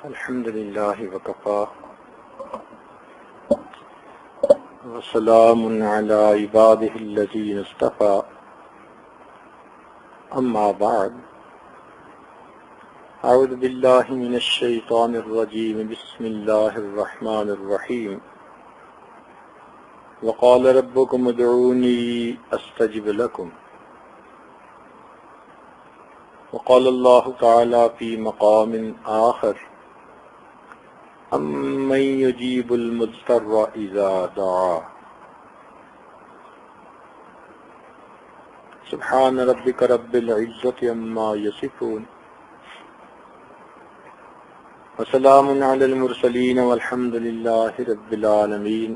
الحمد لله وكفى وسلام على عباده الذين اصطفى أما بعد أعوذ بالله من الشيطان الرجيم بسم الله الرحمن الرحيم وقال ربكم ادعوني أستجب لكم وقال الله تعالى في مقام آخر أَمَّن يُجِيبُ الْمُضْطَرَّ إِذَا دَعَاهُ سبحان ربك رب العزة عما يصفون وسلام على المرسلين والحمد لله رب العالمين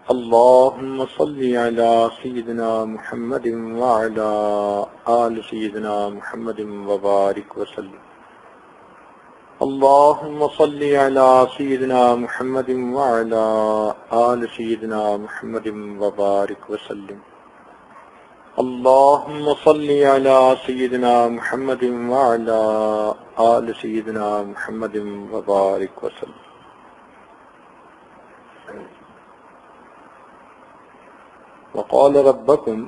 اللهم صل على سيدنا محمد وعلى آل سيدنا محمد وبارك وسلم اللهم صل على سيدنا محمد وعلى آل سيدنا محمد وبارك وسلم اللهم صل على سيدنا محمد وعلى آل سيدنا محمد وبارك وسلم وقال ربكم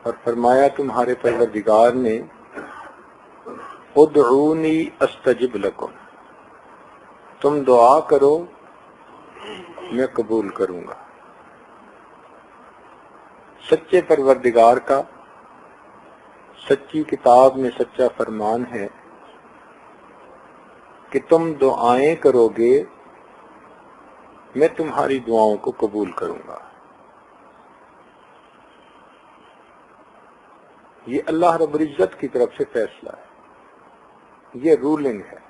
اور فرمایا تمہارے پروردگار نے ادعونی استجب لکم تم دعا کرو میں قبول کروں گا۔ سچے پروردگار کا سچی کتاب میں سچا فرمان ہے کہ تم دعائیں کرو گے میں تمہاری دعاؤں کو قبول کروں گا۔ یہ اللہ رب العزت کی طرف سے فیصلہ ہے، یہ رولنگ ہے،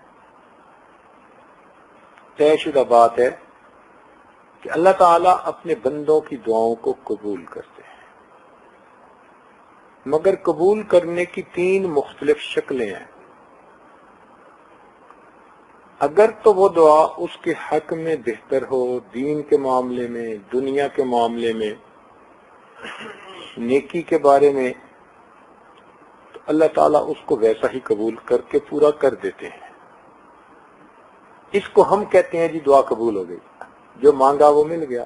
طے شدہ بات ہے کہ اللہ تعالیٰ اپنے بندوں کی دعاؤں کو قبول کرتے ہیں، مگر قبول کرنے کی 3 مختلف شکلیں ہیں۔ اگر تو وہ دعا اس کے حق میں بہتر ہو، دین کے معاملے میں، دنیا کے معاملے میں، نیکی کے بارے میں، تو اللہ تعالیٰ اس کو ویسا ہی قبول کر کے پورا کر دیتے ہیں۔ اس کو ہم کہتے ہیں جی دعا قبول ہو گئی، جو مانگا وہ مل گیا۔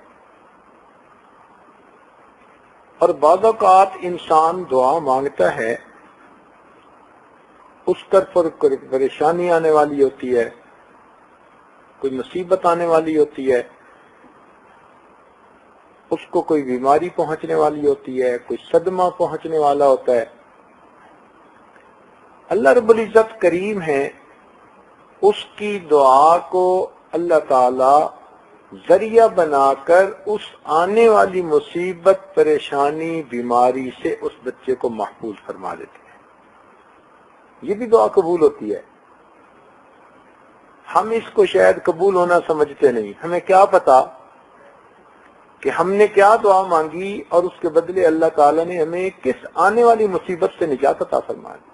اور بعض اوقات انسان دعا مانگتا ہے، اس پر پریشانی آنے والی ہوتی ہے، کوئی مصیبت آنے والی ہوتی ہے، اس کو کوئی بیماری پہنچنے والی ہوتی ہے، کوئی صدمہ پہنچنے والا ہوتا ہے۔ اللہ رب العزت کریم ہے، اس کی دعا کو اللہ تعالی ذریعہ بنا کر اس آنے والی مصیبت، پریشانی، بیماری سے اس بچے کو محفوظ فرما دیتے ہیں۔ یہ بھی دعا قبول ہوتی ہے۔ ہم اس کو شاید قبول ہونا سمجھتے نہیں، ہمیں کیا پتا کہ ہم نے کیا دعا مانگی اور اس کے بدلے اللہ تعالیٰ نے ہمیں کس آنے والی مصیبت سے نجات عطا فرما دی۔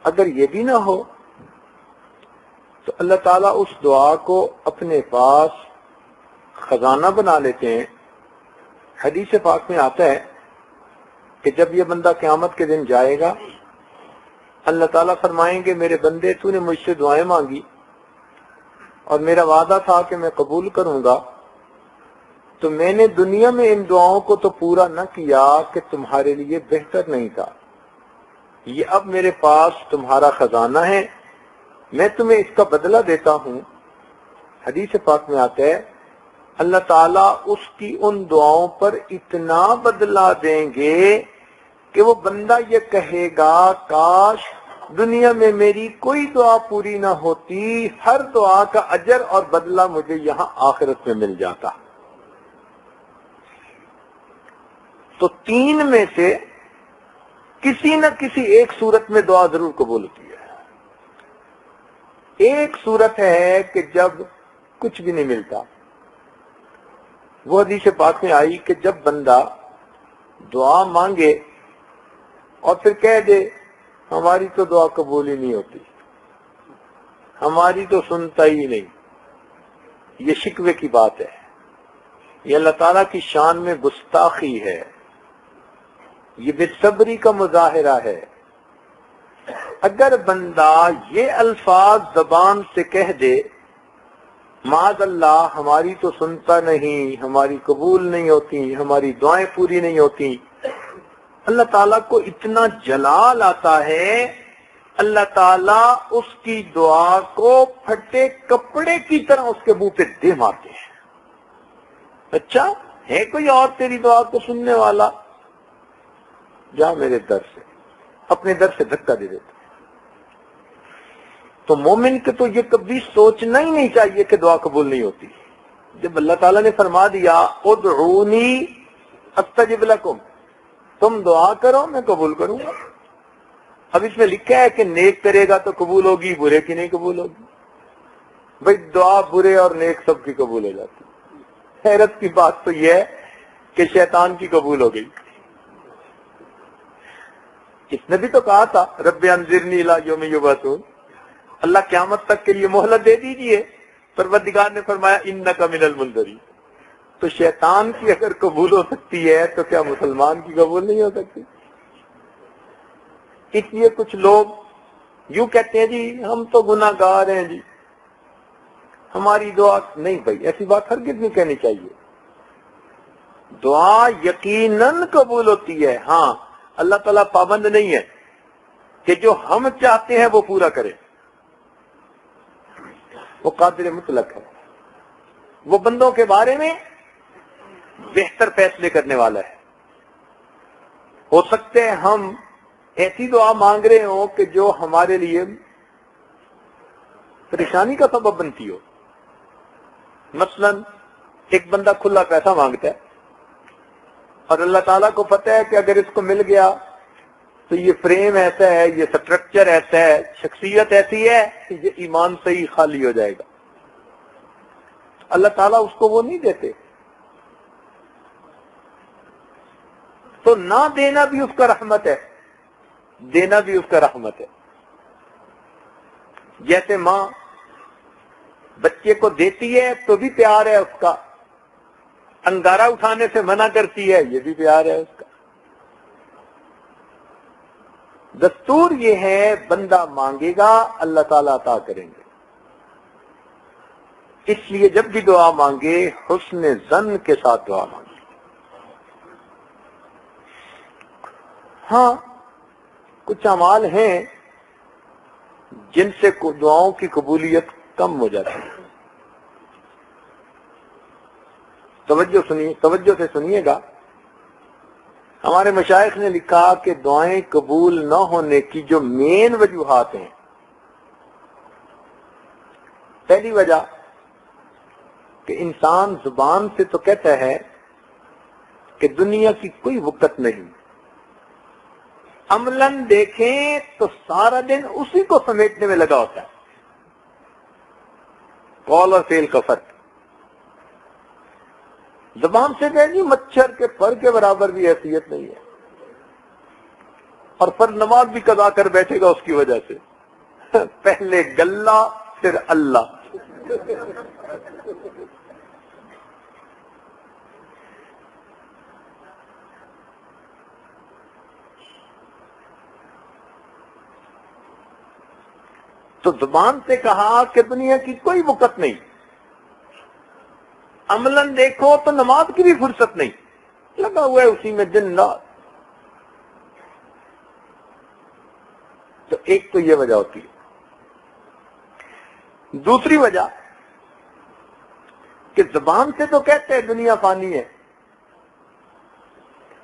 اگر یہ بھی نہ ہو تو اللہ تعالیٰ اس دعا کو اپنے پاس خزانہ بنا لیتے ہیں۔ حدیث پاک میں آتا ہے کہ جب یہ بندہ قیامت کے دن جائے گا، اللہ تعالیٰ فرمائیں گے میرے بندے تو نے مجھ سے دعائیں مانگی اور میرا وعدہ تھا کہ میں قبول کروں گا، تو میں نے دنیا میں ان دعاؤں کو تو پورا نہ کیا کہ تمہارے لیے بہتر نہیں تھا، یہ اب میرے پاس تمہارا خزانہ ہے، میں تمہیں اس کا بدلہ دیتا ہوں۔ حدیث پاک میں آتا ہے اللہ تعالیٰ اس کی ان دعاؤں پر اتنا بدلہ دیں گے کہ وہ بندہ یہ کہے گا کاش دنیا میں میری کوئی دعا پوری نہ ہوتی، ہر دعا کا اجر اور بدلہ مجھے یہاں آخرت میں مل جاتا۔ تو 3 میں سے کسی نہ کسی ایک صورت میں دعا ضرور قبول ہوتی ہے۔ ایک صورت ہے کہ جب کچھ بھی نہیں ملتا، وہ حدیث پاک میں آئی کہ جب بندہ دعا مانگے اور پھر کہہ دے ہماری تو دعا قبول ہی نہیں ہوتی، ہماری تو سنتا ہی نہیں، یہ شکوے کی بات ہے، یہ اللہ تعالیٰ کی شان میں گستاخی ہے۔ یہ بے صبری کا مظاہرہ ہے. اگر بندہ یہ الفاظ زبان سے کہہ دے معاذ اللہ ہماری تو سنتا نہیں، ہماری قبول نہیں ہوتی، ہماری دعائیں پوری نہیں ہوتی، اللہ تعالیٰ کو اتنا جلال آتا ہے، اللہ تعالیٰ اس کی دعا کو پھٹے کپڑے کی طرح اس کے منہ پہ دے مارتے ہیں. اچھا ہے کوئی اور تیری دعا کو سننے والا؟ جا میرے در سے، اپنے در سے دھکا دے دیتا. تو مومن کے تو یہ کبھی سوچنا ہی نہیں چاہیے کہ دعا قبول نہیں ہوتی. جب اللہ تعالیٰ نے فرما دیا ادعونی استجب لکم، تم دعا کرو میں قبول کروں گا. اب اس میں لکھا ہے کہ نیک کرے گا تو قبول ہوگی، برے کی نہیں قبول ہوگی. بھئی دعا برے اور نیک سب کی قبول ہو جاتی. حیرت کی بات تو یہ ہے کہ شیطان کی قبول ہو گئی. اس نے بھی تو کہا تھا رب انذرنی الی یوم یبعثون، اللہ قیامت تک کے لیے مہلت دے دیجئے. پروردگار نے فرمایا انک من المنذرین. تو شیطان کی اگر قبول ہو سکتی ہے تو کیا مسلمان کی قبول نہیں ہو سکتی؟ اس لیے کچھ لوگ یوں کہتے ہیں جی ہم تو گناہ گار ہیں جی، ہماری دعا نہیں. بھائی ایسی بات ہرگز نہیں کہنی چاہیے. دعا یقیناً قبول ہوتی ہے. ہاں اللہ تعالیٰ پابند نہیں ہے کہ جو ہم چاہتے ہیں وہ پورا کرے، وہ قادر مطلق ہے، وہ بندوں کے بارے میں بہتر فیصلے کرنے والا ہے. ہو سکتے ہیں ہم ایسی دعا مانگ رہے ہوں کہ جو ہمارے لیے پریشانی کا سبب بنتی ہو. مثلا ایک بندہ کھلا پیسہ مانگتا ہے اور اللہ تعالیٰ کو پتہ ہے کہ اگر اس کو مل گیا تو یہ فریم ایسا ہے، یہ سٹرکچر ایسا ہے، شخصیت ایسی ہے کہ یہ ایمان سے ہی خالی ہو جائے گا. اللہ تعالیٰ اس کو وہ نہیں دیتے. تو نہ دینا بھی اس کا رحمت ہے، دینا بھی اس کا رحمت ہے. جیسے ماں بچے کو دیتی ہے تو بھی پیار ہے اس کا، انگارہ اٹھانے سے منع کرتی ہے یہ بھی پیار ہے اس کا. دستور یہ ہے بندہ مانگے گا اللہ تعالیٰ عطا کریں گے. اس لیے جب بھی دعا مانگے حسن ظن کے ساتھ دعا مانگے. ہاں کچھ اعمال ہیں جن سے دعاؤں کی قبولیت کم ہو جاتی ہے. توجہ سے سنیے گا. ہمارے مشائخ نے لکھا کہ دعائیں قبول نہ ہونے کی جو مین وجوہات ہیں، پہلی وجہ کہ انسان زبان سے تو کہتا ہے کہ دنیا کی کوئی وقت نہیں، عملاً دیکھیں تو سارا دن اسی کو سمیٹنے میں لگا ہوتا ہے. قول اور فعل کا فرق. زبان سے کہیں مچھر کے پر کے برابر بھی حیثیت نہیں ہے، اور پر نماز بھی قضا کر بیٹھے گا اس کی وجہ سے. پہلے گلہ پھر اللہ. تو زبان سے کہا کہ دنیا کی کوئی وقت نہیں، عملاً دیکھو تو نماز کی بھی فرصت نہیں، لگا ہوا ہے اسی میں دن رات. تو ایک تو یہ وجہ ہوتی ہے. دوسری وجہ کہ زبان سے تو کہتے ہیں دنیا فانی ہے،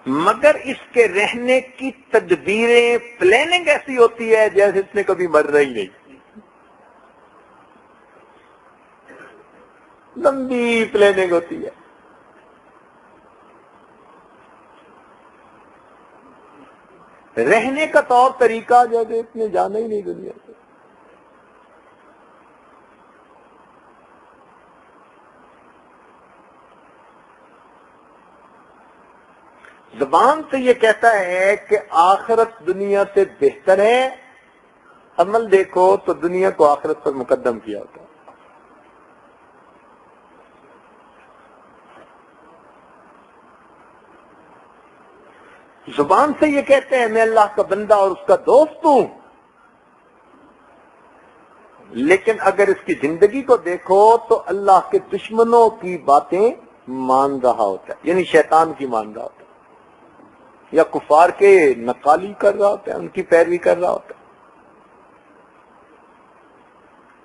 مگر اس کے رہنے کی تدبیریں پلاننگ ایسی ہوتی ہے جیسے اس نے کبھی مرنا ہی نہیں. لمبی پلاننگ ہوتی ہے. رہنے کا طور طریقہ جیسے اس نے جانا ہی نہیں دنیا سے. زبان سے یہ کہتا ہے کہ آخرت دنیا سے بہتر ہے، عمل دیکھو تو دنیا کو آخرت پر مقدم کیا ہوتا ہے. زبان سے یہ کہتے ہیں میں اللہ کا بندہ اور اس کا دوست ہوں، لیکن اگر اس کی زندگی کو دیکھو تو اللہ کے دشمنوں کی باتیں مان رہا ہوتا ہے، یعنی شیطان کی مان رہا ہوتا ہے، یا کفار کے نقالی کر رہا ہوتا ہے، ان کی پیروی کر رہا ہوتا ہے۔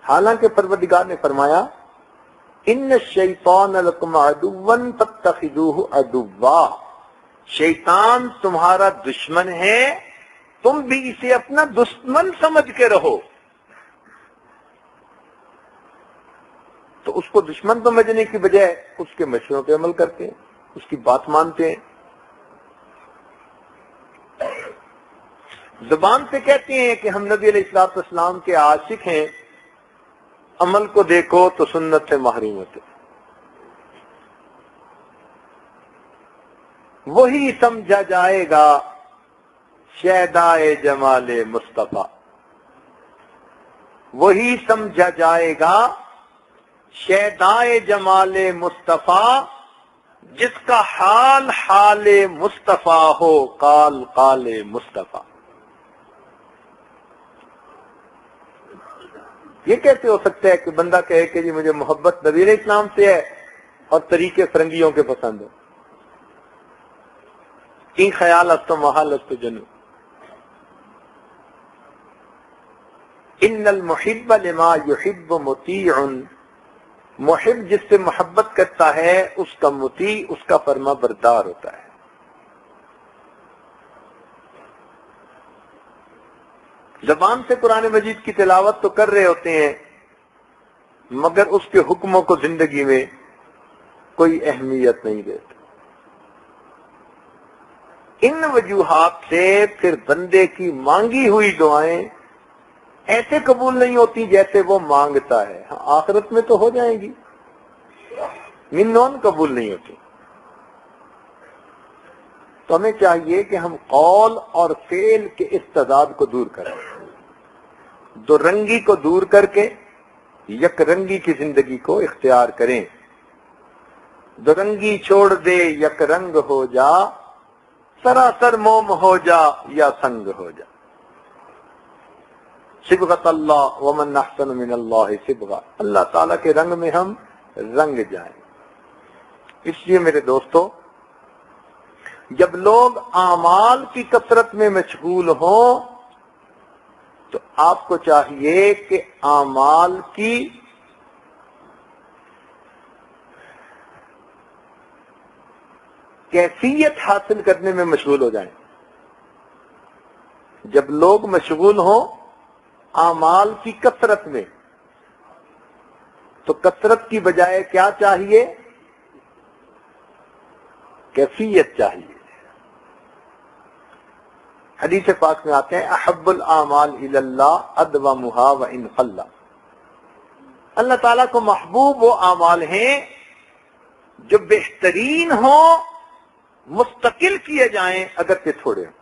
حالانکہ پروردگار نے فرمایا ان الشیطان لکم عدو فاتخذوہ عدوا، شیطان تمہارا دشمن ہے، تم بھی اسے اپنا دشمن سمجھ کے رہو۔ تو اس کو دشمن سمجھنے کی بجائے اس کے مشوروں پہ عمل کرتے ہیں، اس کی بات مانتے ہیں۔ زبان سے کہتے ہیں کہ ہم نبی علیہ الصلوۃ والسلام کے عاشق ہیں، عمل کو دیکھو تو سنت سے محروم ہوتے۔ وہی سمجھا جائے گا شیدائے جمال مصطفیٰ، وہی سمجھا جائے گا شیدائے جمال مصطفیٰ، جس کا حال حال مصطفیٰ ہو، قال قال مصطفیٰ۔ یہ کیسے ہو سکتا ہے کہ بندہ کہے کہ جی مجھے محبت نبی علیہ السلام سے ہے اور طریقے فرنگیوں کے پسند ہے؟ این خیال است و محال است و جنو۔ ان المحب لما یحب مطیع، محب جس سے محبت کرتا ہے اس کا مطیع، اس کا فرما بردار ہوتا ہے۔ زبان سے قرآن مجید کی تلاوت تو کر رہے ہوتے ہیں، مگر اس کے حکموں کو زندگی میں کوئی اہمیت نہیں دیتے۔ ان وجوہات سے پھر بندے کی مانگی ہوئی دعائیں ایسے قبول نہیں ہوتی جیسے وہ مانگتا ہے۔ ہاں آخرت میں تو ہو جائیں گی، منون قبول نہیں ہوتی۔ تو ہمیں چاہیے کہ ہم قول اور فعل کے اس تضاد کو دور کریں، دو رنگی کو دور کر کے یک رنگی کی زندگی کو اختیار کریں۔ دو رنگی چھوڑ دے یک رنگ ہو جا، سراسر موم ہو جا یا سنگ ہو جا۔ صبغۃ اللہ ومن احسن من اللہ صبغہ، اللہ تعالیٰ کے رنگ میں ہم رنگ جائیں۔ اس لیے میرے دوستو، جب لوگ اعمال کی کثرت میں مشغول ہوں تو آپ کو چاہیے کہ اعمال کی کیفیت حاصل کرنے میں مشغول ہو جائیں۔ جب لوگ مشغول ہوں اعمال کی کثرت میں تو کثرت کی بجائے کیا چاہیے؟ کیفیت چاہیے۔ حدیث پاک میں آتے ہیں احب الاعمال الی اللہ ادومها وان قل، اللہ تعالیٰ کو محبوب وہ اعمال ہیں جو بہترین ہوں، مستقل کیے جائیں اگرچہ تھوڑے ہوں۔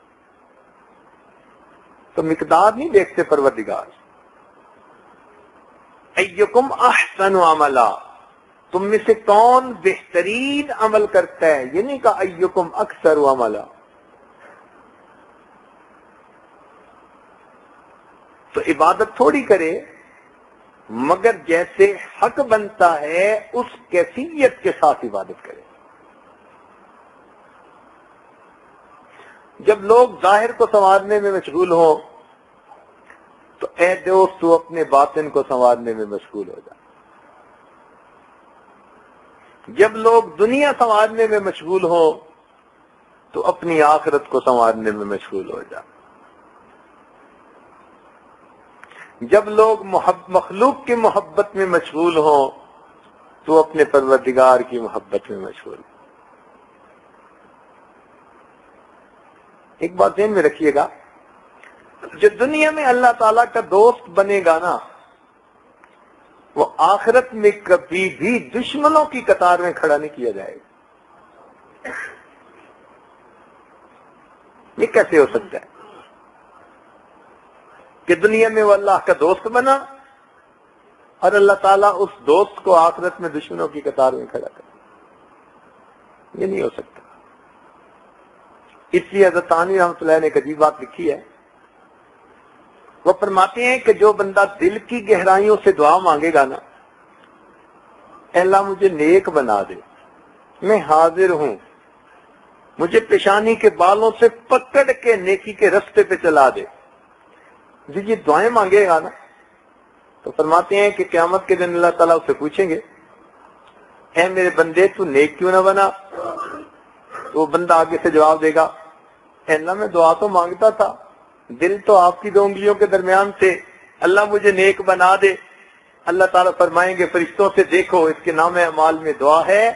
تو مقدار نہیں دیکھتے پروردگار، ایکم احسن عملا، تم میں سے کون بہترین عمل کرتا ہے، یہ نہیں کہا ایکم اکثر عملا۔ تو عبادت تھوڑی کرے مگر جیسے حق بنتا ہے اس کیفیت کے ساتھ عبادت کرے۔ جب لوگ ظاہر کو سنوارنے میں مشغول ہوں تو اے دوست تو اپنے باطن کو سنوارنے میں مشغول ہو جا۔ جب لوگ دنیا سنوارنے میں مشغول ہوں تو اپنی آخرت کو سنوارنے میں مشغول ہو جا۔ جب لوگ مخلوق کی محبت میں مشغول ہوں تو اپنے پروردگار کی محبت میں مشغول ہوں۔ ایک بات ذہن میں رکھیے گا، جو دنیا میں اللہ تعالیٰ کا دوست بنے گا نا، وہ آخرت میں کبھی بھی دشمنوں کی قطار میں کھڑا نہیں کیا جائے گا۔ یہ کیسے ہو سکتا ہے کہ دنیا میں وہ اللہ کا دوست بنا اور اللہ تعالیٰ اس دوست کو آخرت میں دشمنوں کی قطار میں کھڑا کرے؟ یہ نہیں ہو سکتا۔ اس لیے حضرت تھانوی رحمۃ اللہ نے ایک عجیب بات لکھی ہے. وہ فرماتے ہیں کہ جو بندہ دل کی گہرائیوں سے دعا مانگے گا نا، اے اللہ مجھے نیک بنا دے، میں حاضر ہوں، مجھے پیشانی کے بالوں سے پکڑ کے نیکی کے رستے پہ چلا دے، یہ دعائیں مانگے گا نا، تو فرماتے ہیں کہ قیامت کے دن اللہ تعالیٰ اس سے پوچھیں گے اے میرے بندے تو نیک کیوں نہ بنا؟ تو وہ بندہ آگے سے جواب دے گا اے اللہ میں دعا تو مانگتا تھا، دل تو آپ کی دو انگلیوں کے درمیان تھے، اللہ مجھے نیک بنا دے. اللہ تعالیٰ فرمائیں گے فرشتوں سے دیکھو اس کے نام اعمال میں دعا ہے.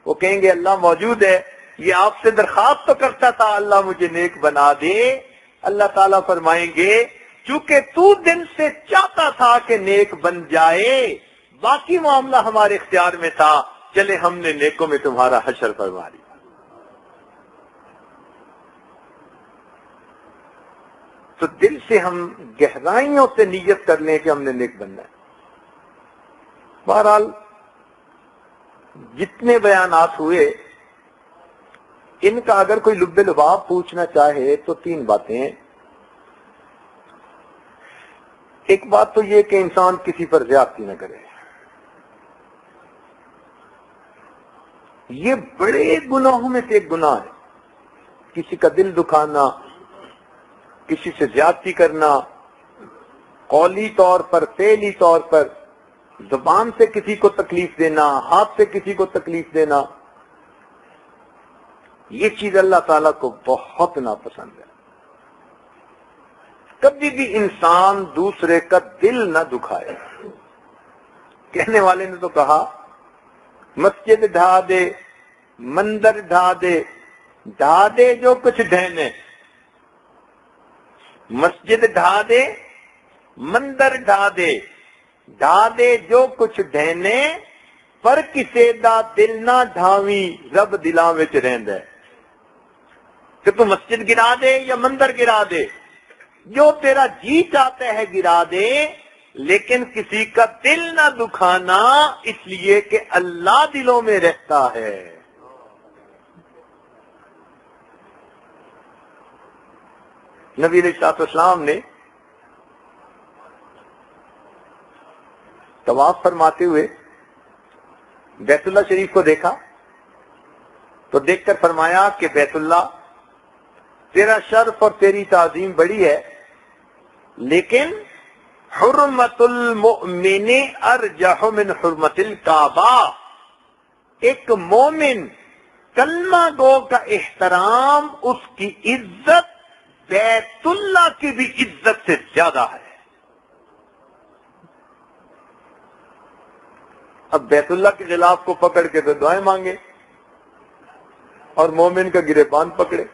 وہ کہیں گے اللہ موجود ہے، یہ آپ سے درخواست تو کرتا تھا اللہ مجھے نیک بنا دے. اللہ تعالیٰ فرمائیں گے چونکہ تو دل سے چاہتا تھا کہ نیک بن جائے، باقی معاملہ ہمارے اختیار میں تھا، چلے ہم نے نیکوں میں تمہارا حشر فرما لیا. تو دل سے ہم گہرائیوں سے نیت کر لیں کہ ہم نے نیک بننا ہے. بہرحال جتنے بیانات ہوئے ان کا اگر کوئی لب لباب پوچھنا چاہے تو 3 باتیں ہیں. ایک بات تو یہ کہ انسان کسی پر زیادتی نہ کرے. یہ بڑے گناہوں میں سے ایک گناہ ہے، کسی کا دل دکھانا، کسی سے زیادتی کرنا، قولی طور پر، فعلی طور پر، زبان سے کسی کو تکلیف دینا، ہاتھ سے کسی کو تکلیف دینا، یہ چیز اللہ تعالیٰ کو بہت ناپسند ہے. کبھی بھی انسان دوسرے کا دل نہ دکھائے. کہنے والے نے تو کہا مسجد ڈھا دے، مندر ڈھا دے، ڈھا دے جو کچھ ڈھہنے. مسجد ڈھا دے، مندر ڈھا دے، ڈھا دے جو کچھ ڈھہنے، پر کسے دا دل نہ ڈھاویں، رب دلاں وچ رہندا ہے. کہ تو مسجد گرا دے یا مندر گرا دے، جو تیرا جی چاہتا ہے گرا دے، لیکن کسی کا دل نہ دکھانا، اس لیے کہ اللہ دلوں میں رہتا ہے. نبی علیہ الصلوۃ والسلام نے طواف فرماتے ہوئے بیت اللہ شریف کو دیکھا تو دیکھ کر فرمایا کہ بیت اللہ تیرا شرف اور تیری تعظیم بڑی ہے، لیکن حرمت المؤمن ارجح من حرمت الکعبہ. ایک مومن کلمہ گو کا احترام، اس کی عزت بیت اللہ کی بھی عزت سے زیادہ ہے. اب بیت اللہ کے خلاف کو پکڑ کے تو دعائیں مانگے اور مومن کا گریبان پکڑے.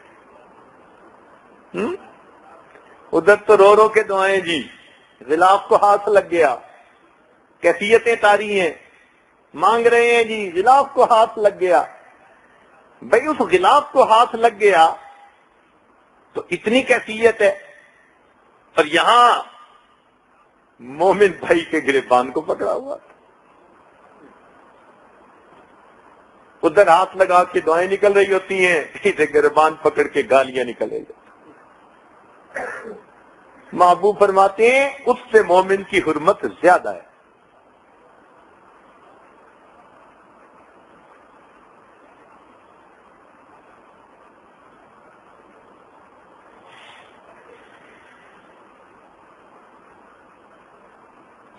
ادھر تو رو رو کے دعائیں جی، غلاف کو ہاتھ لگ گیا، کیفیتیں تاری ہیں، مانگ رہے ہیں جی، غلاف کو ہاتھ لگ گیا. بھئی اس غلاف کو ہاتھ لگ گیا تو اتنی کیفیت ہے، اور یہاں مومن بھائی کے گریبان کو پکڑا ہوا تھا. ادھر ہاتھ لگا کے دعائیں نکل رہی ہوتی ہیں، ادھر گریبان پکڑ کے گالیاں نکل رہی ہوتی. محبوب فرماتے ہیں اس سے مومن کی حرمت زیادہ ہے.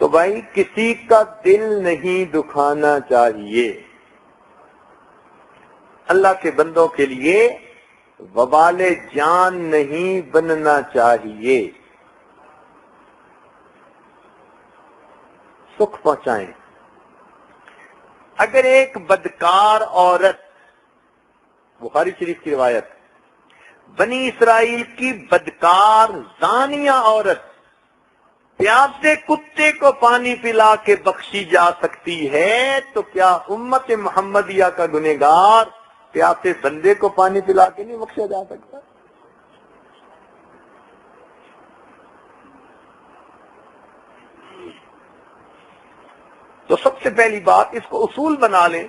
تو بھائی کسی کا دل نہیں دکھانا چاہیے. اللہ کے بندوں کے لیے وبال جان نہیں بننا چاہیے. سکھ پہنچائیں. اگر ایک بدکار عورت، بخاری شریف کی روایت، بنی اسرائیل کی بدکار زانیہ عورت پیاسے کتے کو پانی پلا کے بخشی جا سکتی ہے، تو کیا امت محمدیہ کا گنہگار پیاسے بندے کو پانی پلا کے نہیں بخشا جا سکتا؟ تو سب سے پہلی بات اس کو اصول بنا لیں،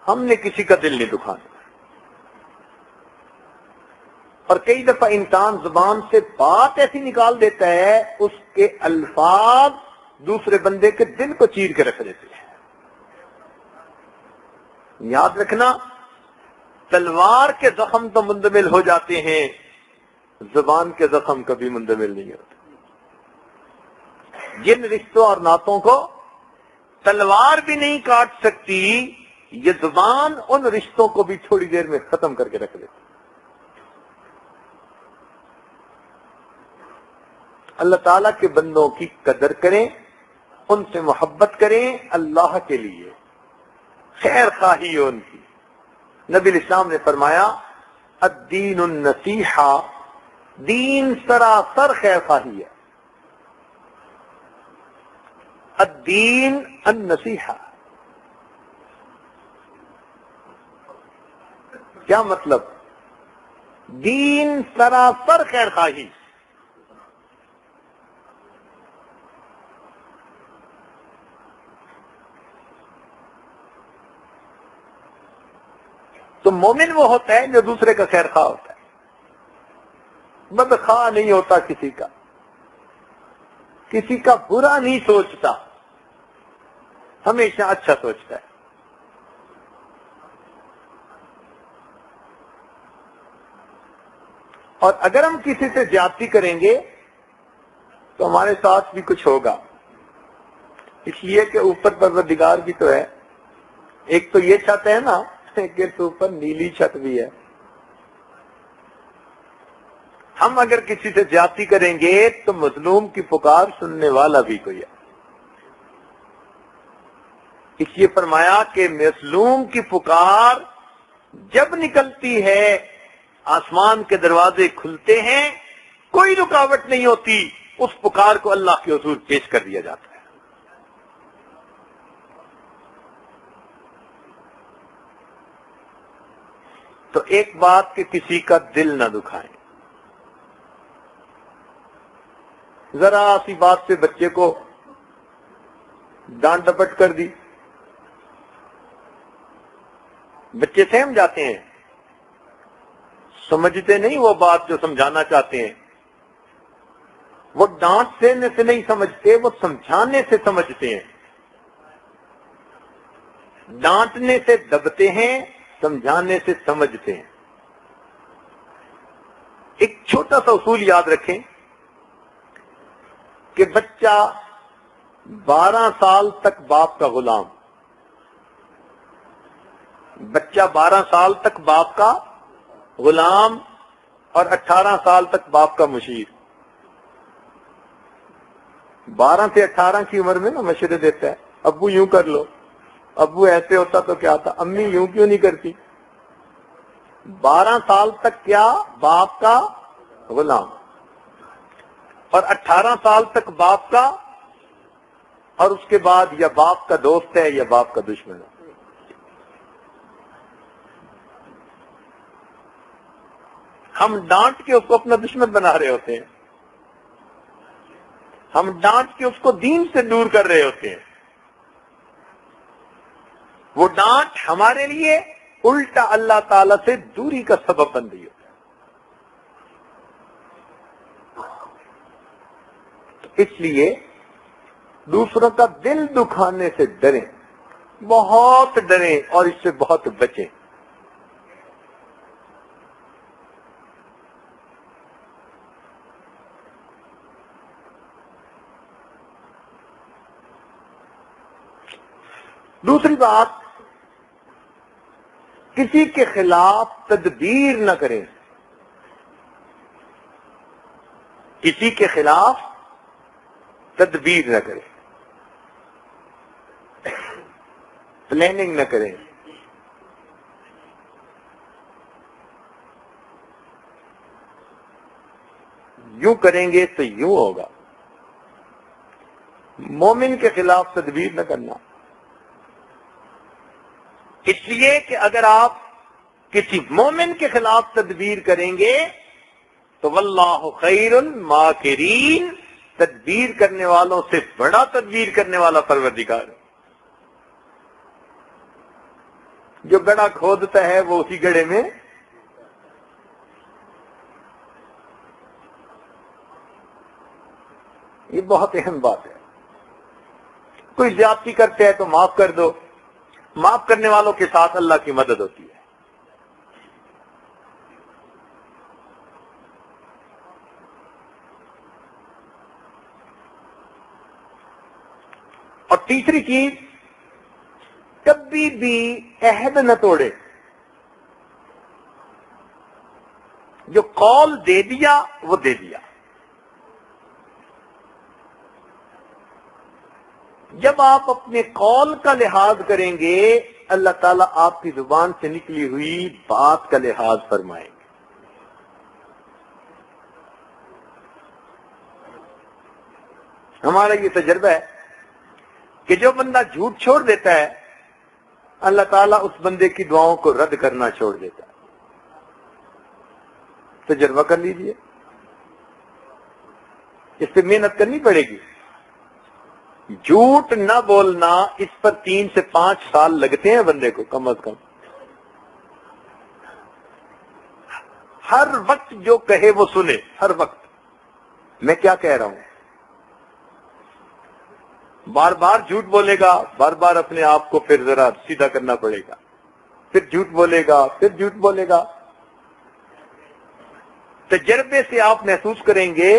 ہم نے کسی کا دل نہیں دکھانا. اور کئی دفعہ انسان زبان سے بات ایسی نکال دیتا ہے اس کے الفاظ دوسرے بندے کے دل کو چیر کے رکھ دیتے ہیں. یاد رکھنا تلوار کے زخم تو مندمل ہو جاتے ہیں، زبان کے زخم کبھی مندمل نہیں ہوتے. جن رشتوں اور ناتوں کو تلوار بھی نہیں کاٹ سکتی، یہ زبان ان رشتوں کو بھی تھوڑی دیر میں ختم کر کے رکھ دیتی. اللہ تعالیٰ کے بندوں کی قدر کریں، ان سے محبت کریں، اللہ کے لیے خیر خواہی ہو ان کی. نبی الاسلام نے فرمایا الدین النصیحہ، دین سراسر خیر خواہی ہے. الدین النصیحہ کیا مطلب؟ دین سراسر خیر خواہی. تو مومن وہ ہوتا ہے جو دوسرے کا خیر خواہ ہوتا ہے، بدخواہ نہیں ہوتا، کسی کا برا نہیں سوچتا، ہمیشہ اچھا سوچتا ہے. اور اگر ہم کسی سے زیادتی کریں گے تو ہمارے ساتھ بھی کچھ ہوگا، اس لیے کہ اوپر پروردگار بھی تو ہے. ایک تو یہ چھت ہے نا کہ تو اوپر نیلی چھت بھی ہے. ہم اگر کسی سے زیادتی کریں گے تو مظلوم کی پکار سننے والا بھی کوئی ہے. اس لیے فرمایا کہ مظلوم کی پکار جب نکلتی ہے آسمان کے دروازے کھلتے ہیں، کوئی رکاوٹ نہیں ہوتی، اس پکار کو اللہ کے حضور پیش کر دیا جاتا ہے. تو ایک بات کہ کسی کا دل نہ دکھائیں. ذرا سی بات سے بچے کو ڈانٹ ڈپٹ کر دی، بچے سہم جاتے ہیں، سمجھتے نہیں وہ بات جو سمجھانا چاہتے ہیں. وہ ڈانٹ دینے سے نہیں سمجھتے، وہ سمجھانے سے سمجھتے ہیں. ڈانٹنے سے دبتے ہیں، سمجھانے سے سمجھتے ہیں. ایک چھوٹا سا اصول یاد رکھیں کہ بچہ 12 سال تک باپ کا غلام، بچہ 12 سال تک باپ کا غلام اور 18 سال تک باپ کا مشیر. 12 سے 18 کی عمر میں نا مشورے دیتا ہے، ابو یوں کر لو، ابو ایسے ہوتا تو کیا تھا، امی یوں کیوں نہیں کرتی. 12 سال تک کیا باپ کا غلام اور 18 سال تک باپ کا، اور اس کے بعد یا باپ کا دوست ہے یا باپ کا دشمن ہے. ہم ڈانٹ کے اس کو اپنا دشمن بنا رہے ہوتے ہیں، ہم ڈانٹ کے اس کو دین سے دور کر رہے ہوتے ہیں. وہ ڈانٹ ہمارے لیے الٹا اللہ تعالی سے دوری کا سبب بن رہی ہوتا ہے. اس لیے دوسروں کا دل دکھانے سے ڈریں، بہت ڈریں اور اس سے بہت بچیں. دوسری بات، کسی کے خلاف تدبیر نہ کریں. کسی کے خلاف تدبیر نہ کریں، پلاننگ نہ کریں. یوں کریں گے تو یوں ہوگا. مومن کے خلاف تدبیر نہ کرنا، اس لیے کہ اگر آپ کسی مومن کے خلاف تدبیر کریں گے تو واللہ خیر الماکرین، تدبیر کرنے والوں سے بڑا تدبیر کرنے والا پروردگار ہے. جو گڑھا کھودتا ہے وہ اسی گڑھے میں یہ بہت اہم بات ہے. کوئی زیادتی کرتے ہے تو معاف کر دو. معاف کرنے والوں کے ساتھ اللہ کی مدد ہوتی ہے. اور تیسری چیز، کبھی بھی عہد نہ توڑے. جو قول دے دیا وہ دے دیا. جب آپ اپنے قول کا لحاظ کریں گے، اللہ تعالیٰ آپ کی زبان سے نکلی ہوئی بات کا لحاظ فرمائیں گے. ہمارا یہ تجربہ ہے کہ جو بندہ جھوٹ چھوڑ دیتا ہے، اللہ تعالیٰ اس بندے کی دعاؤں کو رد کرنا چھوڑ دیتا ہے. تجربہ کر لیجئے، اس پہ محنت کرنی پڑے گی. جھوٹ نہ بولنا، اس پر 3 سے 5 سال لگتے ہیں بندے کو کم از کم. ہر وقت جو کہے وہ سنے. ہر وقت میں کیا کہہ رہا ہوں. بار بار جھوٹ بولے گا، بار بار اپنے آپ کو پھر ذرا سیدھا کرنا پڑے گا. پھر جھوٹ بولے گا، پھر جھوٹ بولے گا. تجربے سے آپ محسوس کریں گے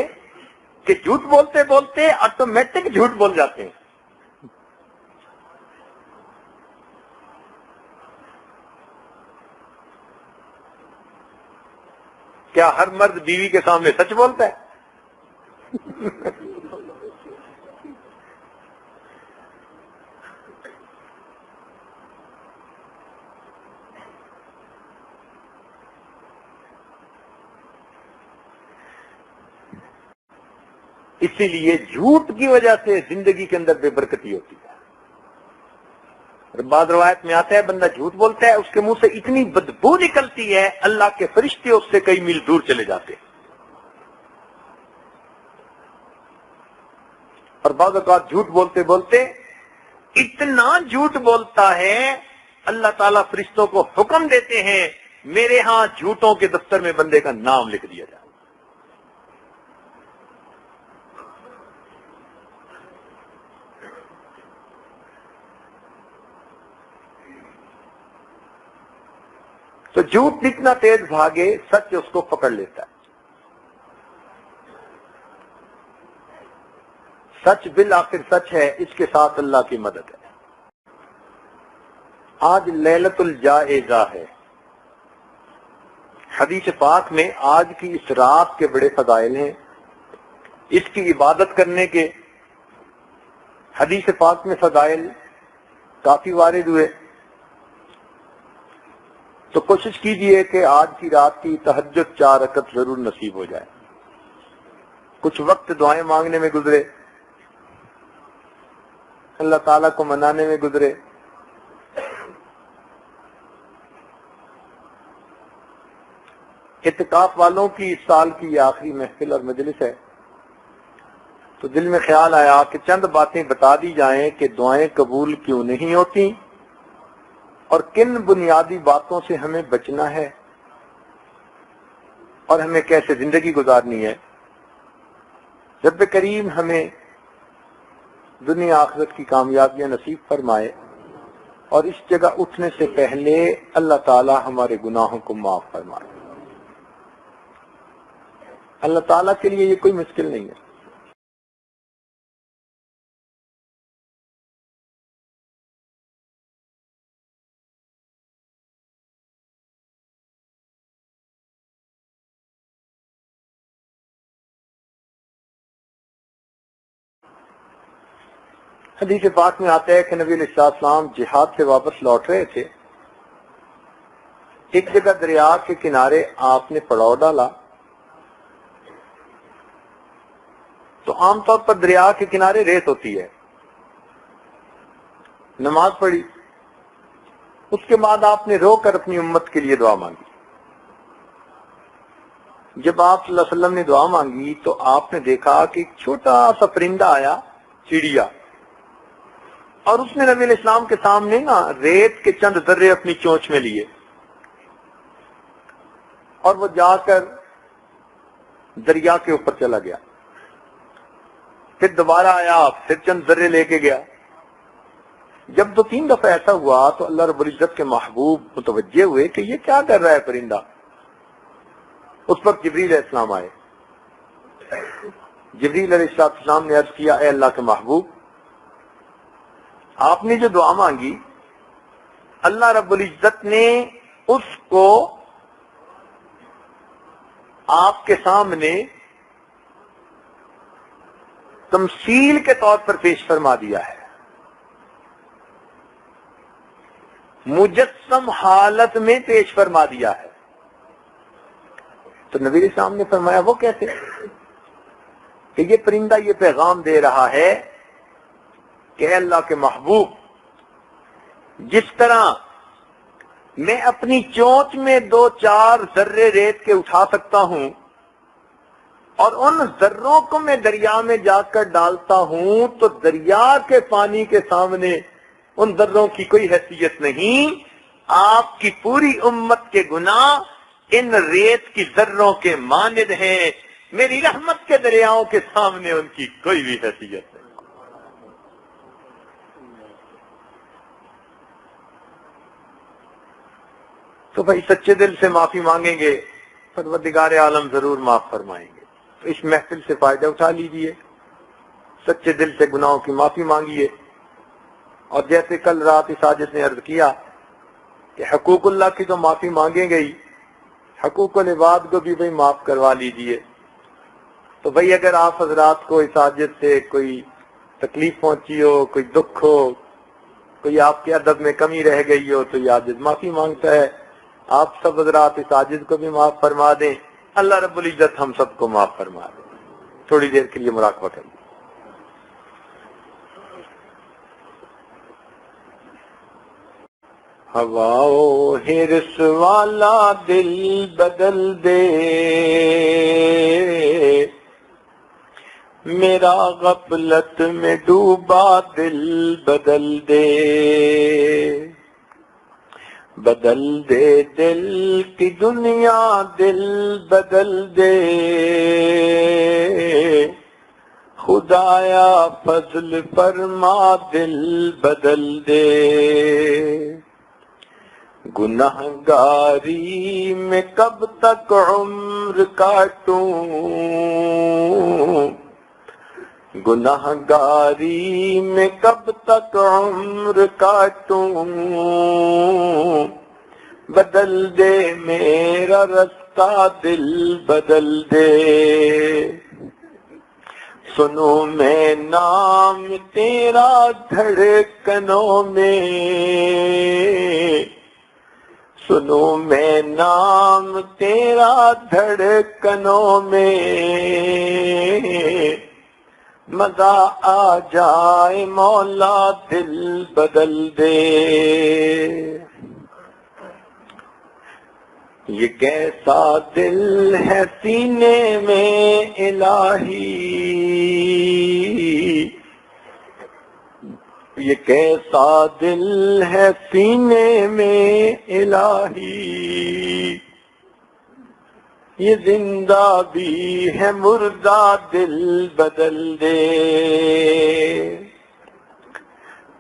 کہ جھوٹ بولتے بولتے آٹومیٹک جھوٹ بول جاتے ہیں. کیا ہر مرد بیوی کے سامنے سچ بولتا ہے؟ اسی لیے جھوٹ کی وجہ سے زندگی کے اندر بے برکتی ہوتی ہے. بعض روایت میں آتا ہے بندہ جھوٹ بولتا ہے، اس کے منہ سے اتنی بدبو نکلتی ہے اللہ کے فرشتے اس سے کئی میل دور چلے جاتے ہیں. اور بعض اوقات جھوٹ بولتے بولتے اتنا جھوٹ بولتا ہے، اللہ تعالیٰ فرشتوں کو حکم دیتے ہیں میرے ہاں جھوٹوں کے دفتر میں بندے کا نام لکھ دیا جائے. تو جھوٹ جتنا تیز بھاگے، سچ اس کو پکڑ لیتا ہے. سچ بالآخر سچ ہے، اس کے ساتھ اللہ کی مدد ہے. آج لیلۃ الجائزہ ہے. حدیث پاک میں آج کی اس رات کے بڑے فضائل ہیں. اس کی عبادت کرنے کے حدیث پاک میں فضائل کافی وارد ہوئے. تو کوشش کیجئے کہ آج کی رات کی تہجد 4 رکعت ضرور نصیب ہو جائے. کچھ وقت دعائیں مانگنے میں گزرے، اللہ تعالیٰ کو منانے میں گزرے. اعتکاف والوں کی اس سال کی یہ آخری محفل اور مجلس ہے، تو دل میں خیال آیا کہ چند باتیں بتا دی جائیں کہ دعائیں قبول کیوں نہیں ہوتی اور کن بنیادی باتوں سے ہمیں بچنا ہے اور ہمیں کیسے زندگی گزارنی ہے. رب کریم ہمیں دنیا آخرت کی کامیابیاں نصیب فرمائے اور اس جگہ اٹھنے سے پہلے اللہ تعالی ہمارے گناہوں کو معاف فرمائے. اللہ تعالیٰ کے لیے یہ کوئی مشکل نہیں ہے. حدیث پاک میں آتا ہے کہ نبی علیہ السلام جہاد سے واپس لوٹ رہے تھے. ایک جگہ دریا کے کنارے آپ نے پڑاؤ ڈالا. تو عام طور پر دریا کے کنارے ریت ہوتی ہے. نماز پڑھی، اس کے بعد آپ نے رو کر اپنی امت کے لیے دعا مانگی. جب آپ صلی اللہ علیہ وسلم نے دعا مانگی تو آپ نے دیکھا کہ ایک چھوٹا سا پرندہ آیا، چڑیا، اور اس نے نبی علیہ السلام کے سامنے نا ریت کے چند ذرے اپنی چونچ میں لیے اور وہ جا کر دریا کے اوپر چلا گیا. پھر دوبارہ آیا، پھر چند ذرے لے کے گیا۔ جب 2-3 دفعہ ایسا ہوا تو اللہ رب العزت کے محبوب متوجہ ہوئے کہ یہ کیا کر رہا ہے پرندہ۔ اس پر جبریل علیہ السلام آئے۔ جبریل علیہ السلام نے عرض کیا، اے اللہ کے محبوب، آپ نے جو دعا مانگی اللہ رب العزت نے اس کو آپ کے سامنے تمثیل کے طور پر پیش فرما دیا ہے، مجسم حالت میں پیش فرما دیا ہے۔ تو نبی علیہ السلام نے فرمایا وہ کیسے؟ کہ یہ پرندہ یہ پیغام دے رہا ہے کہ اے اللہ کے محبوب، جس طرح میں اپنی چونچ میں 2-4 ذرے ریت کے اٹھا سکتا ہوں اور ان ذروں کو میں دریا میں جا کر ڈالتا ہوں تو دریا کے پانی کے سامنے ان ذروں کی کوئی حیثیت نہیں، آپ کی پوری امت کے گناہ ان ریت کی ذروں کے مانند ہیں، میری رحمت کے دریاؤں کے سامنے ان کی کوئی بھی حیثیت نہیں۔ تو بھائی سچے دل سے معافی مانگیں گے، پروردگار عالم ضرور معاف فرمائیں گے۔ تو اس محفل سے فائدہ اٹھا لیجئے، سچے دل سے گناہوں کی معافی مانگیے، اور جیسے کل رات اس ساجد نے عرض کیا کہ حقوق اللہ کی تو معافی مانگیں گے ہی، حقوق العباد کو بھی بھائی معاف کروا لیجئے۔ تو بھائی اگر آپ حضرات کو اس ساجد سے کوئی تکلیف پہنچی ہو، کوئی دکھ ہو، کوئی آپ کے ادب میں کمی رہ گئی ہو تو یہ عاجز معافی مانگتا ہے، آپ سب حضرات اس عاجز کو بھی معاف فرما دیں، اللہ رب العزت ہم سب کو معاف فرما دیں۔ تھوڑی دیر کے لیے مراقبہ کریں۔ ہوا و حرص والا دل بدل دے، میرا غفلت میں ڈوبا دل بدل دے، بدل دے دل کی دنیا دل بدل دے، خدایا فضل فرما دل بدل دے، گنہگاری میں کب تک عمر کاٹوں، گنہگاری میں کب تک عمر کاٹوں، بدل دے میرا رستہ دل بدل دے، سنو میں نام تیرا دھڑکنوں میں، سنو میں نام تیرا دھڑکنوں میں، مزہ آ جائے مولا دل بدل دے، یہ کیسا دل ہے سینے میں الہی، یہ کیسا دل ہے سینے میں الہی، یہ زندہ بھی ہے مردہ دل بدل دے،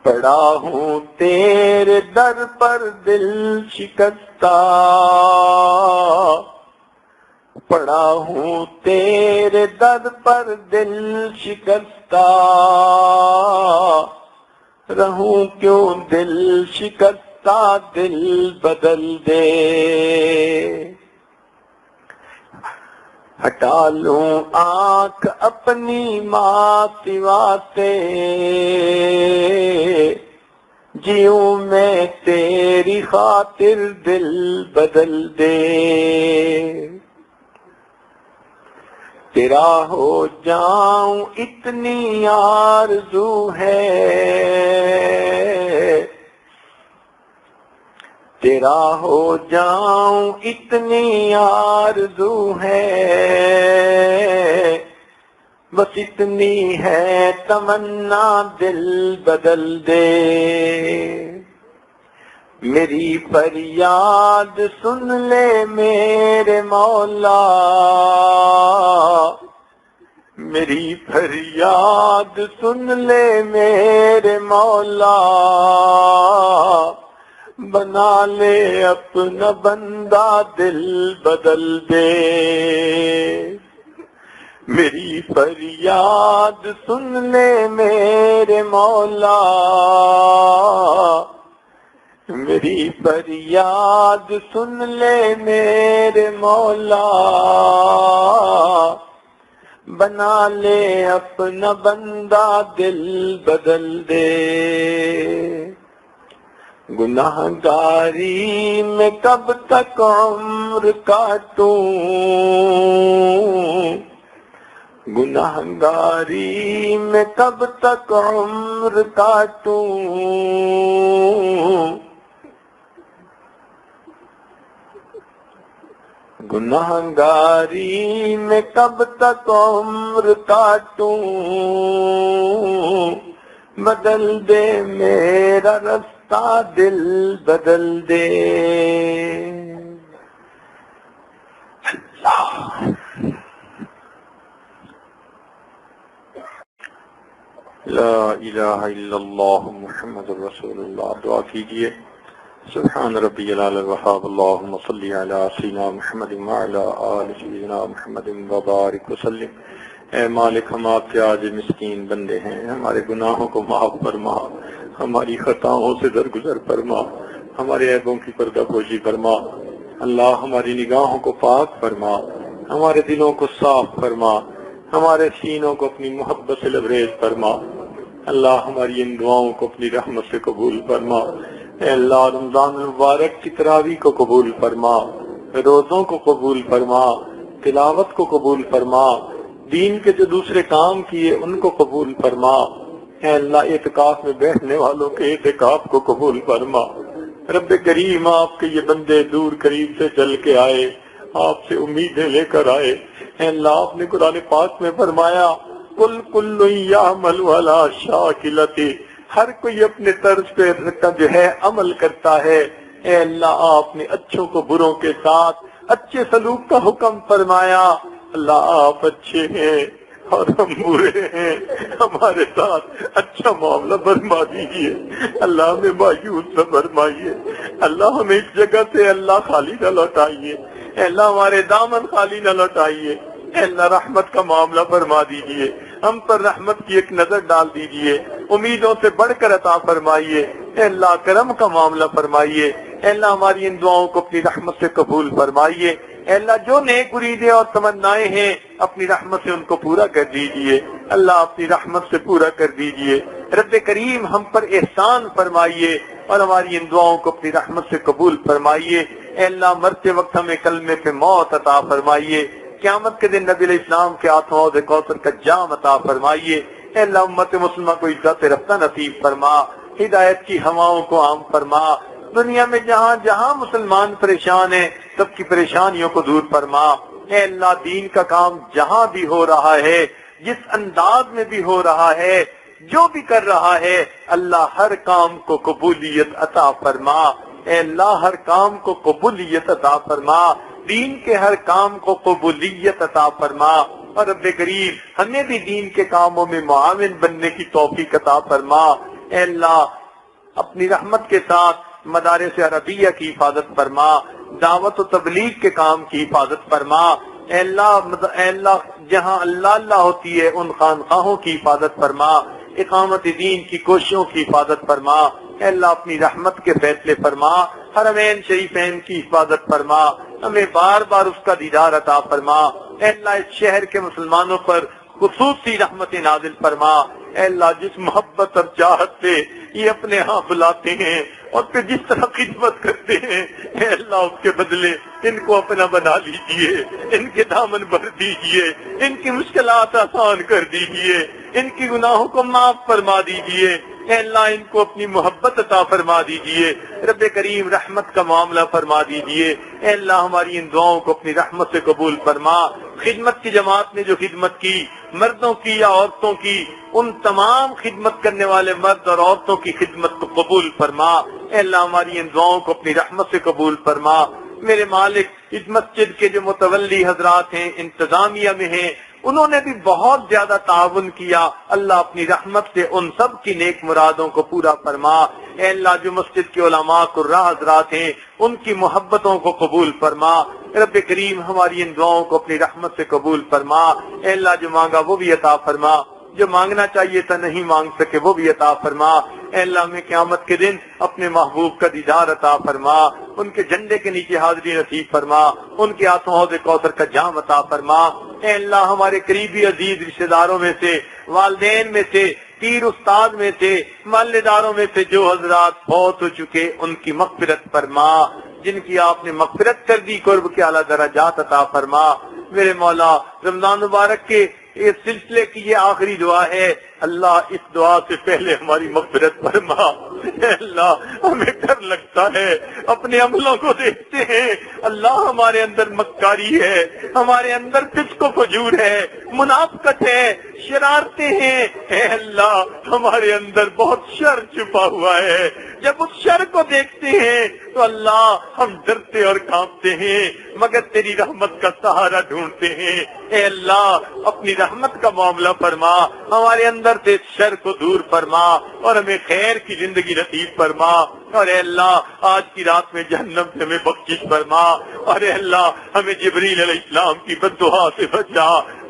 پڑا ہوں تیرے در پر دل شکستہ، پڑا ہوں تیرے در پر دل شکستہ، رہوں کیوں دل شکستہ دل بدل دے، ہٹا لوں آنکھ اپنی ماں سوا سے، جیوں میں تیری خاطر دل بدل دے، تیرا ہو جاؤں اتنی آرزو ہے، تیرا ہو جاؤں اتنی آرزو ہے، بس اتنی ہے تمنا دل بدل دے، میری فریاد سن لے میرے مولا، میری فریاد سن لے میرے مولا، بنا لے اپنا بندہ دل بدل دے۔ میری فریاد سن لے میرے مولا، میری فریاد سن لے میرے مولا، بنا لے اپنا بندہ دل بدل دے۔ گناہ گاری میں کب تک عمر کاٹوں، گناہ گاری میں کب تک عمر کاٹوں، گناہ گاری میں کب تک عمر کاٹوں، بدل دے میرا رستہ دل بدل دے۔ اللہ لا الہ الا اللہ محمد رسول اللہ۔ دعا کیجئے۔ سبحان ربی العلی الوہاب، اللہم صلی علی سیدنا محمد وعلی آل سیدنا محمد وبارک وسلم۔ اے مالک، ہم آپ کے عاجز مسکین بندے ہیں، ہمارے گناہوں کو معاف فرما، ہماری خطاؤں سے درگزر فرما، ہمارے عیبوں کی پردہ پوشی فرما۔ اللہ ہماری نگاہوں کو پاک فرما، ہمارے دلوں کو صاف فرما، ہمارے سینوں کو اپنی محبت سے لبریز فرما۔ اللہ ہماری ان دعاؤں کو اپنی رحمت سے قبول فرما۔ اے اللہ رمضان المبارک کی تراویح کو قبول فرما، روزوں کو قبول فرما، تلاوت کو قبول فرما، دین کے جو دوسرے کام کیے ان کو قبول فرما۔ اے اللہ اعتکاف میں بیٹھنے والوں کے اعتکاف کو قبول فرما۔ رب کریم، آپ کے یہ بندے دور قریب سے چل کے آئے، آپ سے امیدیں لے کر آئے۔ اے اللہ، آپ نے قرآن پاک میں فرمایا کل کل یعمل علی شاکلتہ، ہر کوئی اپنے طرز پہ جو ہے عمل کرتا ہے۔ اے اللہ، آپ نے اچھوں کو بروں کے ساتھ اچھے سلوک کا حکم فرمایا۔ اللہ، آپ اچھے ہیں اور ہم برے ہیں، ہمارے ساتھ اچھا معاملہ فرما دیجیے۔ اللہ ہمیں مایوس نہ فرمائیے، اللہ ہمیں اس جگہ سے اللہ خالی نہ لوٹائیے، اے اللہ ہمارے دامن خالی نہ لوٹائیے۔ اے اللہ، رحمت کا معاملہ فرما دیجیے، ہم پر رحمت کی ایک نظر ڈال دیجیے، امیدوں سے بڑھ کر عطا فرمائیے۔ اے اللہ، کرم کا معاملہ فرمائیے۔ اے اللہ، ہماری ان دعاؤں کو اپنی رحمت سے قبول فرمائیے۔ اے اللہ، جو نیک اریدیں اور تمنائیں ہیں اپنی رحمت سے ان کو پورا کر دیجیے۔ اللہ، اپنی رحمت سے پورا کر دیجیے۔ رب کریم، ہم پر احسان فرمائیے اور ہماری ان دعاؤں کو اپنی رحمت سے قبول فرمائیے۔ اے اللہ، مرتے وقت ہمیں کلمے پہ موت عطا فرمائیے۔ قیامت کے دن نبی علیہ السلام کے ہاتھوں حوض کوثر کا جام عطا فرمائیے۔ اے اللہ، امت مسلمہ کو عزت رفتہ نصیب فرما، ہدایت کی ہواؤں کو عام فرما۔ دنیا میں جہاں جہاں مسلمان پریشان ہیں سب کی پریشانیوں کو دور فرما۔ اے اللہ، دین کا کام جہاں بھی ہو رہا ہے، جس انداز میں بھی ہو رہا ہے، جو بھی کر رہا ہے، اللہ ہر کام کو قبولیت عطا فرما۔ اے اللہ، ہر کام کو قبولیت عطا فرما، دین کے ہر کام کو قبولیت عطا فرما۔ اور رب کریم، ہمیں بھی دین کے کاموں میں معاون بننے کی توفیق عطا فرما۔ اے اللہ، اپنی رحمت کے ساتھ مدارس عربیہ کی حفاظت فرما، دعوت و تبلیغ کے کام کی حفاظت فرما۔ اے اللہ، جہاں اللہ اللہ ہوتی ہے ان خانقاہوں کی حفاظت فرما، اقامت دین کی کوششوں کی حفاظت فرما۔ اے اللہ، اپنی رحمت کے فیصلے فرما، حرمین شریفین کی حفاظت فرما، ہمیں بار بار اس کا دیدار عطا فرما۔ اے اللہ، اس شہر کے مسلمانوں پر خصوصی رحمت نازل فرما۔ اے اللہ، جس محبت اور چاہت سے یہ اپنے ہاں بلاتے ہیں اور پھر جس طرح خدمت کرتے ہیں، اے اللہ، اس کے بدلے ان کو اپنا بنا لیجئے، ان کے دامن بھر دیجئے، ان کی مشکلات آسان کر دیجئے، ان کی گناہوں کو معاف فرما دیجئے۔ اے اللہ، ان کو اپنی محبت عطا فرما دیجئے۔ رب کریم، رحمت کا معاملہ فرما دیجئے۔ اے اللہ، ہماری ان دعاؤں کو اپنی رحمت سے قبول فرما۔ خدمت کی جماعت نے جو خدمت کی، مردوں کی یا عورتوں کی، ان تمام خدمت کرنے والے مرد اور عورتوں کی خدمت کو قبول فرما۔ اے اللہ، ہماری ان دعاؤں کو اپنی رحمت سے قبول فرما۔ میرے مالک، اس مسجد کے جو متولی حضرات ہیں، انتظامیہ میں ہیں، انہوں نے بھی بہت زیادہ تعاون کیا، اللہ اپنی رحمت سے ان سب کی نیک مرادوں کو پورا فرما۔ اے اللہ جو مسجد کے علماء قراء حضرات ہیں ان کی محبتوں کو قبول فرما۔ رب کریم ہماری ان دعاؤں کو اپنی رحمت سے قبول فرما۔ اے اللہ جو مانگا وہ بھی عطا فرما، جو مانگنا چاہیے تھا نہیں مانگ سکے وہ بھی عطا فرما۔ اے اللہ ہمیں قیامت کے دن اپنے محبوب کا دیدار عطا فرما، ان کے جھنڈے کے نیچے حاضری نصیب فرما، ان کے ہاتھوں حوض کوثر کا جام عطا فرما۔ اے اللہ ہمارے قریبی عزیز رشتہ داروں میں سے، والدین میں سے، پیر استاد میں سے، محلے داروں میں سے جو حضرات فوت ہو چکے ان کی مغفرت فرما، جن کی آپ نے مغفرت کر دی قرب کے اعلیٰ درجات عطا فرما۔ میرے مولا رمضان مبارک کے اس سلسلے کی یہ آخری دعا ہے، اللہ اس دعا سے پہلے ہماری مغفرت فرما۔ اے اللہ ہمیں ڈر لگتا ہے، اپنے عملوں کو دیکھتے ہیں، اللہ ہمارے اندر مکاری ہے، ہمارے اندر فسق و فجور ہے، منافقت ہے، شرارتیں ہیں۔ اے اللہ ہمارے اندر بہت شر چھپا ہوا ہے، جب اس شر کو دیکھتے ہیں تو اللہ ہم ڈرتے اور کانپتے ہیں، مگر تیری رحمت کا سہارا ڈھونڈتے ہیں۔ اے اللہ اپنی رحمت کا معاملہ فرما، ہمارے اندر سے شر کو دور فرما اور ہمیں خیر کی زندگی نصیب فرما۔ اور اے اللہ آج کی رات میں جہنم سے ہمیں بخشش فرما، اور اے اللہ ہمیں جبریل علیہ السلام کی بددعا سے بچا،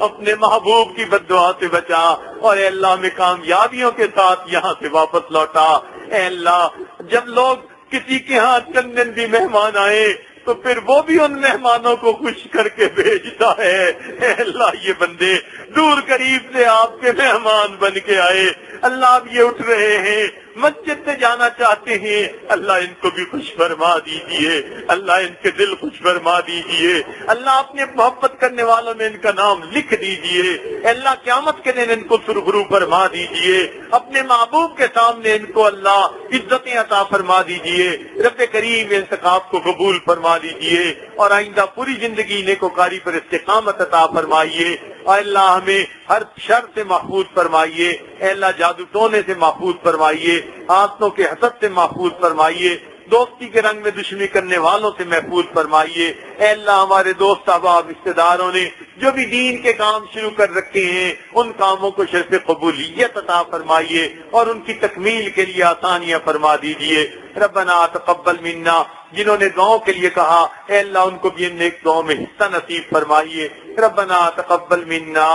اپنے محبوب کی بددعا سے بچا، اور اے اللہ ہمیں کامیابیوں کے ساتھ یہاں سے واپس لوٹا۔ اے اللہ جب لوگ کسی کے ہاں چند دن بھی مہمان آئے تو پھر وہ بھی ان مہمانوں کو خوش کر کے بھیجتا ہے۔ اے اللہ یہ بندے دور قریب سے آپ کے مہمان بن کے آئے، اللہ اب یہ اٹھ رہے ہیں، مسجد سے جانا چاہتے ہیں، اللہ ان کو بھی خوش فرما دیجئے، اللہ ان کے دل خوش فرما دیجئے، اللہ اپنے محبت کرنے والوں میں ان کا نام لکھ دیجئے۔ اے اللہ قیامت کے دن ان کو سرخرو فرما دیجئے، اپنے محبوب کے سامنے ان کو اللہ عزتیں عطا فرما دیجئے۔ رب کریم انتخاب کو قبول فرما دیجئے اور آئندہ پوری زندگی نیکوکاری پر استقامت عطا فرمائیے۔ اے اللہ ہمیں ہر شر سے محفوظ فرمائیے، اے اللہ جادو ٹونے سے محفوظ فرمائیے، آنکھوں کے حسد سے محفوظ فرمائیے، دوستی کے رنگ میں دشمنی کرنے والوں سے محفوظ فرمائیے۔ اے اللہ ہمارے دوست احباب رشتہ داروں نے جو بھی دین کے کام شروع کر رکھے ہیں ان کاموں کو شرف قبولیت عطا فرمائیے اور ان کی تکمیل کے لیے آسانیاں فرما دیجیے۔ ربنا تقبل منا، جنہوں نے دعاؤں کے لیے کہا اے اللہ ان کو بھی نیک دعاؤں میں حصہ نصیب فرمائیے۔ ربنا تقبل منا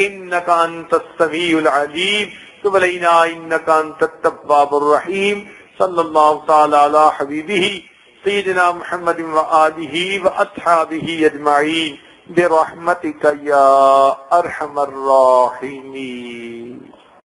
انک انت السمیع العلیم تب علینا انک انت التواب الرحیم۔ صلی اللہ تعالی علی حبیبہ سیدنا محمد وآلہ واصحابہ اجمعین برحمتک یا ارحم الراحمین۔